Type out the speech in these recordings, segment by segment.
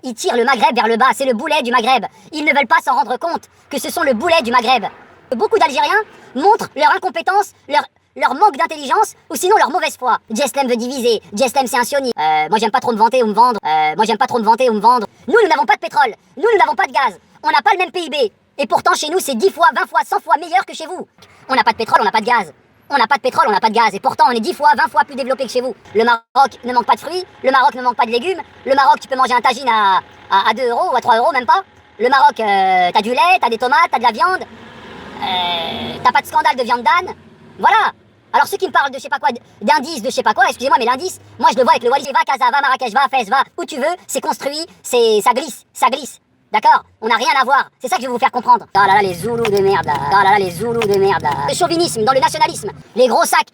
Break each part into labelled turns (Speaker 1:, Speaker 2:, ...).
Speaker 1: Ils tirent le Maghreb vers le bas, c'est le boulet du Maghreb. Ils ne veulent pas s'en rendre compte que ce sont le boulet du Maghreb. Beaucoup d'Algériens montrent leur incompétence, leur manque d'intelligence ou sinon leur mauvaise foi. Djeslem veut diviser, Djeslem c'est un sioniste. Moi j'aime pas trop me vanter ou me vendre. Nous n'avons pas de pétrole, nous n'avons pas de gaz, on n'a pas le même PIB. Et pourtant chez nous c'est 10 fois, 20 fois, 100 fois meilleur que chez vous. On n'a pas de pétrole, on n'a pas de gaz. On n'a pas de pétrole, on n'a pas de gaz, et pourtant on est 10 fois, 20 fois plus développé que chez vous. Le Maroc ne manque pas de fruits, le Maroc ne manque pas de légumes, le Maroc tu peux manger un tagine à 2 euros ou à 3 euros même pas. Le Maroc, t'as du lait, t'as des tomates, t'as de la viande, t'as pas de scandale de viande d'âne, voilà. Alors ceux qui me parlent de je sais pas quoi, d'indice, de je sais pas quoi, excusez-moi mais l'indice, moi je le vois avec le Wali, va Casa, va Marrakech, va Fès, va où tu veux, c'est construit, ça glisse. D'accord? On n'a rien à voir. C'est ça que je vais vous faire comprendre. Oh là là, les Zoulous de merde. Oh là là, les Zoulous de merde. Le chauvinisme, dans le nationalisme. Les gros sacs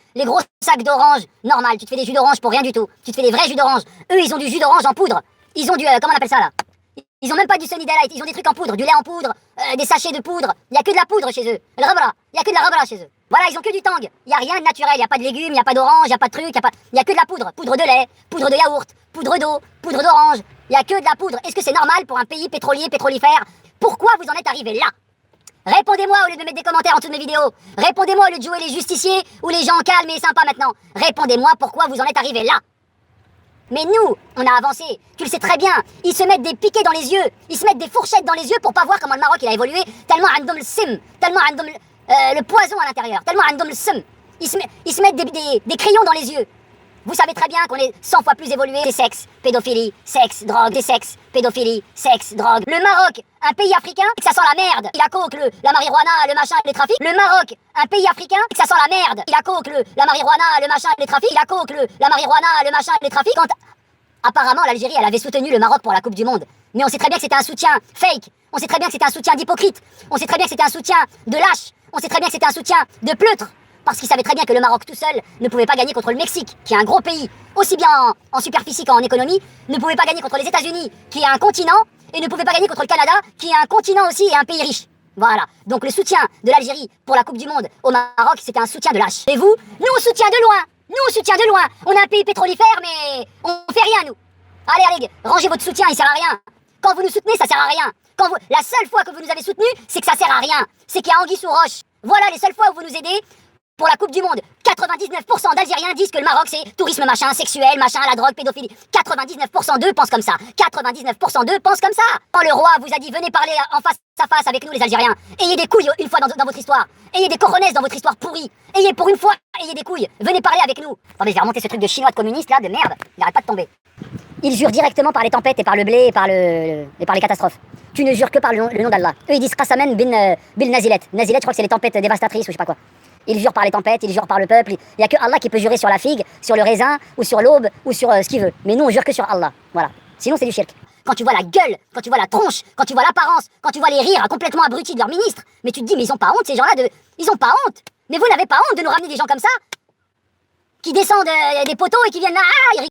Speaker 1: d'orange. Normal, tu te fais des jus d'orange pour rien du tout. Tu te fais des vrais jus d'orange. Eux, ils ont du jus d'orange en poudre. Ils ont du, comment on appelle ça là? Ils ont même pas du Sunny Delight. Ils ont des trucs en poudre, du lait en poudre, des sachets de poudre. Il y a que de la poudre chez eux. Le rabra. Il y a que de la rabra chez eux. Voilà, ils ont que du tang. Il y a rien de naturel. Il y a pas de légumes, il y a pas d'orange, il y a pas de trucs, il y a que de la poudre. Poudre de lait, poudre de yaourt, poudre d'eau, poudre d'orange. Il y a que de la poudre. Est-ce que c'est normal pour un pays pétrolifère? Pourquoi vous en êtes arrivé là? Répondez-moi au lieu de mettre des commentaires en dessous de mes vidéos. Répondez-moi au lieu de jouer les justiciers ou les gens calmes et sympas maintenant. Répondez-moi pourquoi vous en êtes arrivé là. Mais nous, on a avancé. Tu le sais très bien. Ils se mettent des piquets dans les yeux. Ils se mettent des fourchettes dans les yeux pour pas voir comment le Maroc il a évolué. Tellement andom le sim. Tellement andom le poison à l'intérieur. Tellement andom le sim. Ils se mettent des crayons dans les yeux. Vous savez très bien qu'on est 100 fois plus évolué des sexes, pédophilie, sexe, drogue, des sexes, pédophilie, sexe, drogue. Le Maroc, un pays africain, que ça sent la merde. Il a coke, la marijuana, le machin, les trafics. Le Maroc, un pays africain, que ça sent la merde. Il a coke, la marijuana, le machin, les trafics. Il a coke, la marijuana, le machin, les trafics. Quand apparemment l'Algérie, elle avait soutenu le Maroc pour la Coupe du Monde. Mais on sait très bien que c'était un soutien fake. On sait très bien que c'était un soutien d'hypocrite. On sait très bien que c'était un soutien de lâche. On sait très bien que c'était un soutien de pleutre. Parce qu'ils savaient très bien que le Maroc tout seul ne pouvait pas gagner contre le Mexique, qui est un gros pays, aussi bien en superficie qu'en économie, ne pouvait pas gagner contre les États-Unis, qui est un continent, et ne pouvait pas gagner contre le Canada, qui est un continent aussi et un pays riche. Voilà. Donc le soutien de l'Algérie pour la Coupe du Monde au Maroc, c'était un soutien de lâche. Et vous, nous on soutient de loin. Nous on soutient de loin. On est un pays pétrolifère, mais on fait rien nous. Allez, rangez votre soutien, il sert à rien. Quand vous nous soutenez, ça sert à rien. La seule fois que vous nous avez soutenus, c'est que ça sert à rien. C'est qu'il y a anguille sous roche. Voilà les seules fois où vous nous aidez. Pour la Coupe du Monde, 99% d'Algériens disent que le Maroc c'est tourisme machin, sexuel, machin, la drogue, pédophilie. 99% d'eux pensent comme ça. 99% d'eux pensent comme ça. Quand le roi vous a dit venez parler en face à face avec nous les Algériens, ayez des couilles une fois dans votre histoire. Ayez des cojones dans votre histoire pourrie. Ayez pour une fois, ayez des couilles. Venez parler avec nous. Attendez, je vais remonter ce truc de chinois de communiste là, de merde. Il n'arrête pas de tomber. Ils jurent directement par les tempêtes et par le blé et par les catastrophes. Tu ne jures que par le nom d'Allah. Eux ils disent Qasamen bil Nazilet. Nazilet, je crois que c'est les tempêtes dévastatrices ou je sais pas quoi. Ils jurent par les tempêtes, ils jurent par le peuple. Il n'y a que Allah qui peut jurer sur la figue, sur le raisin, ou sur l'aube, ou sur ce qu'il veut. Mais nous, on jure que sur Allah. Voilà. Sinon, c'est du shirk. Quand tu vois la gueule, quand tu vois la tronche, quand tu vois l'apparence, quand tu vois les rires complètement abrutis de leur ministre, mais tu te dis, mais ils ont pas honte, ces gens-là, ils ont pas honte. Mais vous n'avez pas honte de nous ramener des gens comme ça, qui descendent des poteaux et qui viennent là, ah, ils